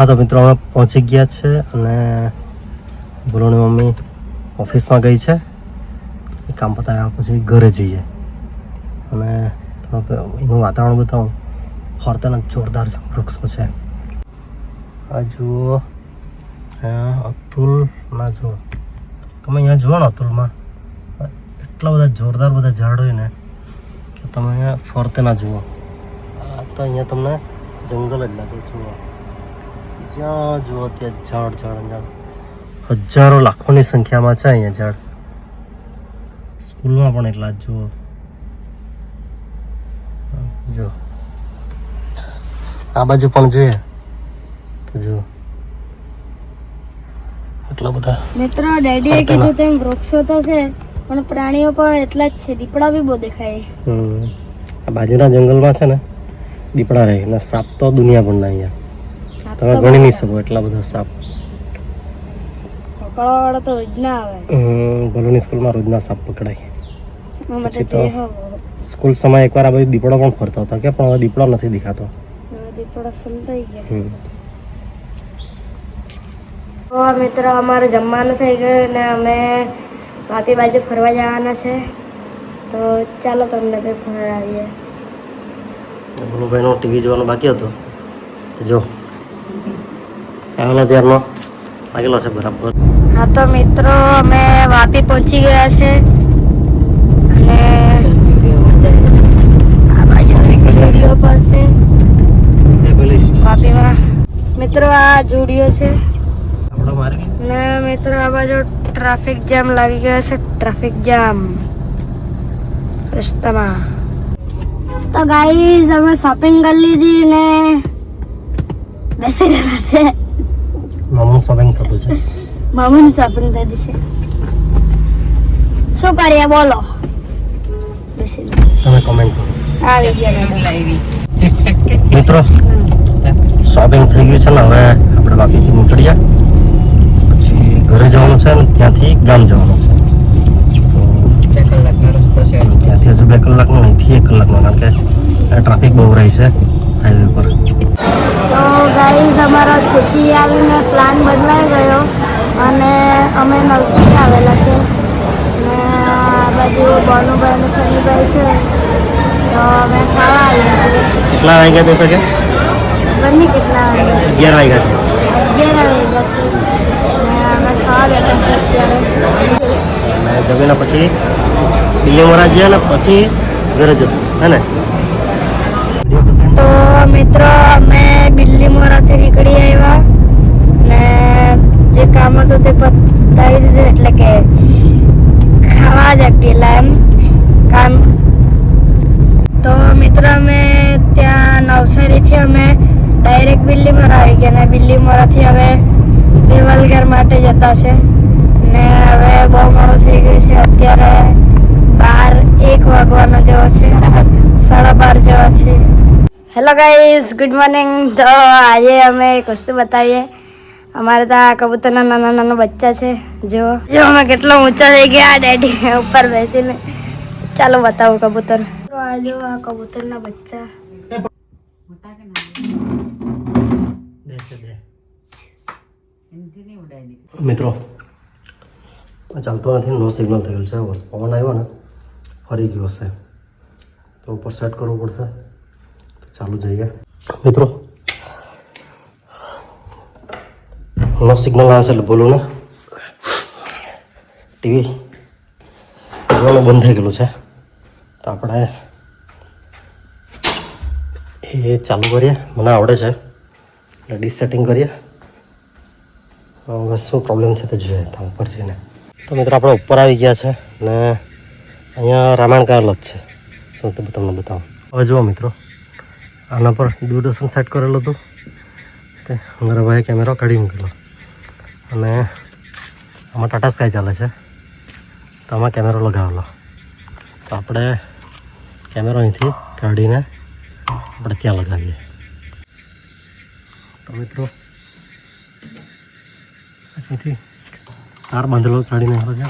हाँ तो मित्रों અમે પહોંચી ગયા છે અને બોલોની મમ્મી ઓફિસમાં ગઈ છે. કામ પતાવ્યા પછી ઘરે જઈએ અને એનું વાતાવરણ બતાવું. ફરતાના જોરદાર વૃક્ષો છે. આ જુઓ અતુલ ના જુઓ, તમે અહીંયા જુઓ ને અતુલમાં એટલા બધા જોરદાર બધા ઝાડ હોય ને કે તમે અહીંયા ફરતે ના જુઓ. આ તો અહીંયા તમને જંગલ જ લાગે. જુઓ જ્યાં જુઓ ત્યાં ઝાડ ઝાડ ઝાડ, હજારો લાખોની સંખ્યામાં છે અહીંયા ઝાડ. સ્કૂલમાં પણ એટલા જ જુઓ. જો આ બાજુ પણ જોઈએ તો જો એટલા બધા. મિત્રો ડેડીએ કીધું તેમ વૃક્ષો તો છે પણ પ્રાણીઓ પણ એટલા જ છે. દીપડા બી બહુ દેખાય. આ બાજુના જંગલમાં છે ને દીપડા રહે ને સાપ તો દુનિયા પણ ના અહીંયા તમે ગણી નહીં શકો એટલા બધા સાપ. પકડવાવાળા તો રોજ ના આવે. ભલુની સ્કૂલમાં રોજના સાપ પકડાય. પછી તો સ્કૂલ સમય એકવાર આ બધી દીપડો પણ ફરતા હતા કે પણ હવે દીપડો નથી દેખાતો. દીપડો સંતાઈ ગયા. તો મિત્રો અમારે જમવાનું થઈ ગયું ને અમે વાપી બાજુ ફરવા જવાના છે. તો ચાલો તમને બી ફરવા આવીએ. ભલુભાઈનો ટીવી જોવાનું બાકી હતું તો જો આવેલો ત્યારનો લાગેલો છે બરાબર. હા તો મિત્રો અમે વાપી પહોંચી ગયા છે અને આ બાજુ જુડિયો પર છે વાપીમાં. મિત્રો આ જુડિયો છે ને મિત્રો આ બાજુ ટ્રાફિક જામ લાગી ગયો છે. ટ્રાફિક જામ રસ્તામાં. તો ગાઈઝ અમે શોપિંગ કરી લીધી ને બેસી ગયા છે. મામુનું શોપિંગ થતું છે. મામાની શોપિંગ થઈ છે. શું કરીએ બોલો? બેસી તમે કમેન્ટ કરો. આવી ગયા મિત્રો શોપિંગ થઈ ગયું છે ને હવે આપણે વાપીથી નીકળ્યા. પછી ઘરે જવાનું છે ને ત્યાંથી ગામ જવાનું છે. 2 કલાકનો રસ્તો છે. ત્યાંથી હજુ 2 કલાકનો અહીંથી 1 કલાકનો, કારણ કે ટ્રાફિક બહુ રહી છે હાઈવે પર. તો ગાઈઝ અમારો ચીખલી આવીને પ્લાન બદલાઈ ગયો અને અમે નવસારી આવેલા છે ને આ બાજુ બોનુભાઈ અને સનીભાઈ છે તો અમે ખાવા આવ્યા છીએ. કેટલા વાગ્યા તો કે બંને કેટલા વાગ્યા? 11 વાગ્યા છે. 11 વાગ્યા છે ને અમે ખાવા બેઠા છે અત્યારે. અને જમીને પછી બિલ્લીમોરા જઈએ ને પછી ઘરે જશું હે ને. તો મિત્રો અમે બિલ્લીમોરાથી નીકળી આવ્યા ને જે કામ હતું તે પતાવી દીધું, એટલે કે ખાવા જ ગયેલા એમ કામ. તો મિત્રો અમે ત્યાં નવસારીથી અમે ડાયરેક્ટ બિલ્લીમોરા આવી ગયા ને બિલ્લીમોરાથી હવે દેવલગર માટે જતા છે ને હવે બહુ મોડું થઈ ગયું છે. અત્યારે 1 વાગવાનો જેવો છે, 12:30 જેવા છે. Hello guys, good morning. તો આજે અમે એક વસ્તુ બતાવીએ. અમારે ત્યાં કબૂતરના નાના નાના બચ્ચા છે. જો અમે કેટલો ઊંચા થઈ ગયા ડેડી ઉપર બેસીને. ચાલો બતાવું કબૂતર. આ જો આ કબૂતરના બચ્ચા. મિત્રો ચાલતો નથી, નો સિગ્નલ થયેલું છે. પવન આવ્યો ને ફરી ગયો હશે તો ઉપર સેટ કરવું પડશે. ચાલુ જઈએ મિત્રો. નો સિગ્નલ આવે છે એટલે બોલું ને ટીવી જોવાનું બંધ થઈ ગયેલું છે તો આપણે એ ચાલુ કરીએ. મને આવડે છે એટલે ડિસેટિંગ કરીએ. હવે શું પ્રોબ્લેમ છે તે જોઈએ ત્યાં ઉપર જઈને. તો મિત્રો આપણે ઉપર આવી ગયા છે ને અહીંયા રામાયણ કરેલો જ છે. શું તે તમને બતાવું. હવે જુઓ મિત્રો, આના પર દૂરદર્શન સેટ કરેલું હતું તે મારા ભાઈએ કેમેરો કાઢી મૂકેલો અને આમાં ટાટા સ્કાય ચાલે છે તો આમાં કેમેરો લગાવેલો. તો આપણે કેમેરો અહીંથી કાઢીને આપણે ત્યાં લગાવીએ. તો મિત્રો અહીંથી તાર બાંધેલો કાઢીને આવે છે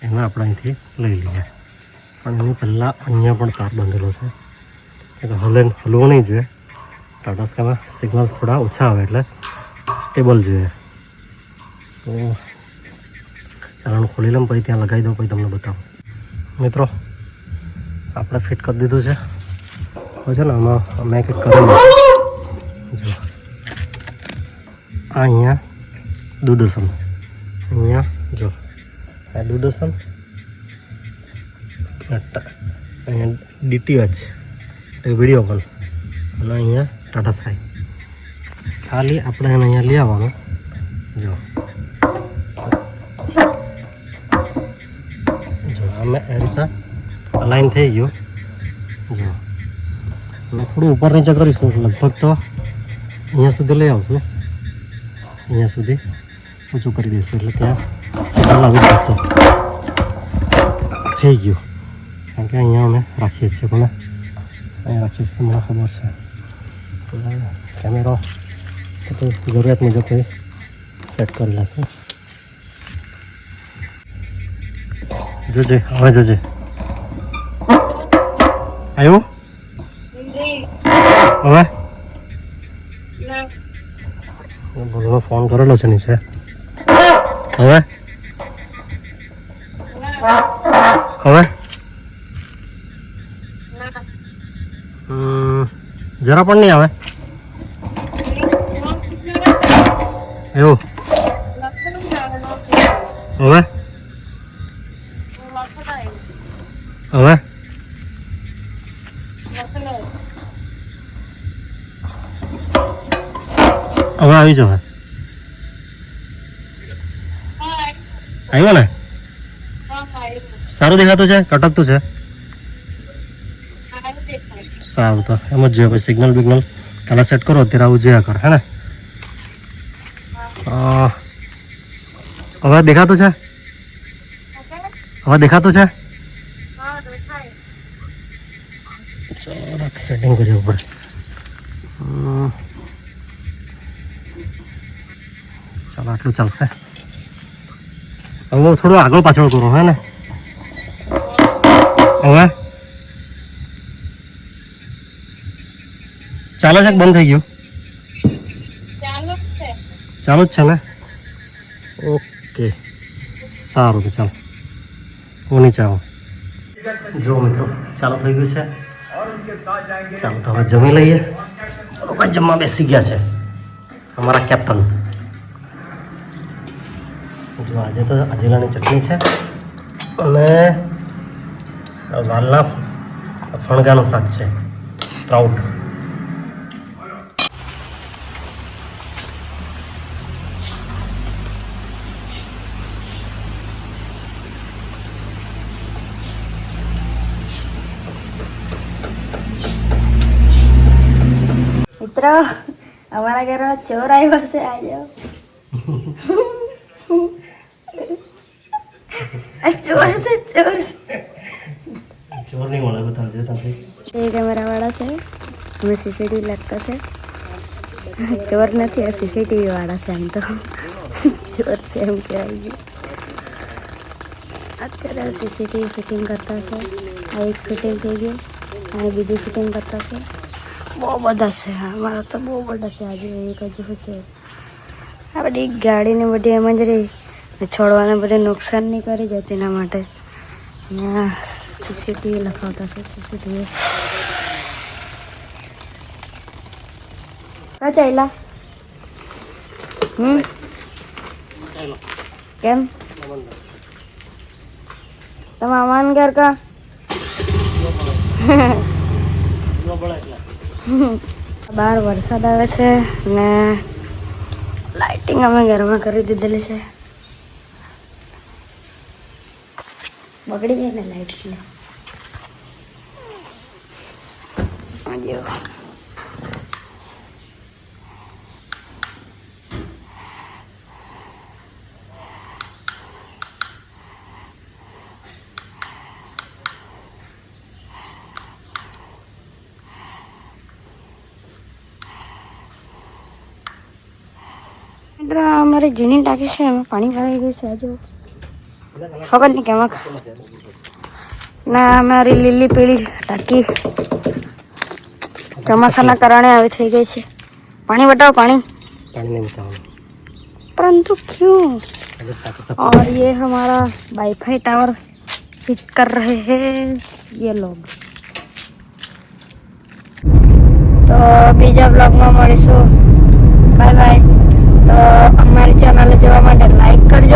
એને આપણે અહીંથી લઈ લઈએ. પણ એની પહેલાં અહીંયા પણ તાર બાંધેલો છે એટલે હલવો નહીં જોઈએ. ટાટા સ્કાયમાં સિગ્નલ થોડા ઓછા આવે એટલે ટેબલ જોઈએ તો ચાલો ખોલી લઉં પછી ત્યાં લગાવી દઉં પછી તમને બતાવું મિત્રો આપણે ફિટ કરી દીધું છે હવે છે ને આમાં અમે કંઈક કરેલું જો આ અહીંયા દૂરદર્શન અહીંયા જો આ દૂરદર્શન અહીંયા DTH વિડીયો કોલ અને અહીંયા ટાટા સ્કાય ખાલી આપણે એને અહીંયા લઈ આવવાનું જો અમે એ રીતના અલાઈન થઈ ગયું જો અને થોડું ઉપર નીચે કરીશું લગભગ તો અહીંયા સુધી લઈ આવશું અહીંયા સુધી ઊંચું કરી દઈશું એટલે ત્યાં સિગ્નલ આવી જશે થઈ ગયું કારણ કે અહીંયા અમે રાખીએ છીએ પણ અહીંયા રાખીએ છીએ મને ખબર છે કેમેરો તો જરૂરિયાત મુજબ કંઈ સેટ કરી લેશું જોજે હવે જોજે આવ્યો હવે બોલો ફોન કરેલો છે નીચે હવે હવે જરા પણ નહીં આવે એવું હવે હવે હવે આવી જાવ આવ્યો ને સારું દેખાતું છે કટકતું છે સારું તો એમ જ જોઈએ પછી સિગ્નલ બિગ્નલ કાલે સેટ કરો અત્યારે આવું જોયા કર હે ને હવે દેખાતું છે હવે દેખાતું છે ચાલો સેટિંગ કરી ઉપર ચાલો આટલું ચાલશે હવે થોડું આગળ પાછળ કરો હે ને હવે ચાલે છે કે બંધ થઈ ગયું ચાલુ જ છે ને ઓકે સારું તો ચાલો હું નીચે આવું જો મિત્રો ચાલુ થઈ ગયું છે ચાલો તો હવે જમી લઈએ બરોબર જમવા બેસી ગયા છે અમારા કેપ્ટન જો આજે તો આજેલાની ચટણી છે અને વાલના ફણગાનું શાક છે સ્પ્રાઉટ મિત્રો અમારા ઘરમાં ચોર આવ્યો છે આજે ચોર છે ચોર ચોર નહીં મળે બતાવજો તમે એ કેમેરા વાળા છે અમે સીસીટીવી લાગતા છે ચોર નથી આ સીસીટીવી વાળા છે એમ તો ચોર છે એમ કહેવાય ગયું અત્યારે સીસીટીવી ફિટિંગ કરતા છે આ એક ફિટિંગ થઈ ગયું અને બીજી ફિટિંગ કરતા છે બહુ બધા છે અમારા તો બહુ બધા છે આજે એક હજુ છે આ બધી ગાડીને બધી એમ જ રહી છોડવાને બધે નુકસાન નહીં કરી જાય તેના માટે અહીંયા સીસીટીવી લખાવતા છે સીસીટીવી કા ચાલ્યા કેમ તમે અમાન ઘર કા બહાર વરસાદ આવે છે ને લાઇટિંગ અમે ઘરમાં કરી દીધેલી છે બગડી જાય ને લાઇટ એટલે અમારી જૂની ટાંકી છે એમાં પાણી ભરાઈ ગયું છે હજુ ખબર નહીં કેમાં ના અમારી લીલી પીળી ટાંકી ચોમાસાના કારણે આવી થઈ ગઈ છે પાણી બતાવો પાણી પાણી નહીં બતાવવાનું परंतु क्यों? और ये हमारा वाईफाई टावर फिट कर रहे हैं ये लोग. તો બીજા બ્લોગમાં મળીશું. Bye bye. તો અમારી ચેનલ જોવા માટે લાઈક કરજો.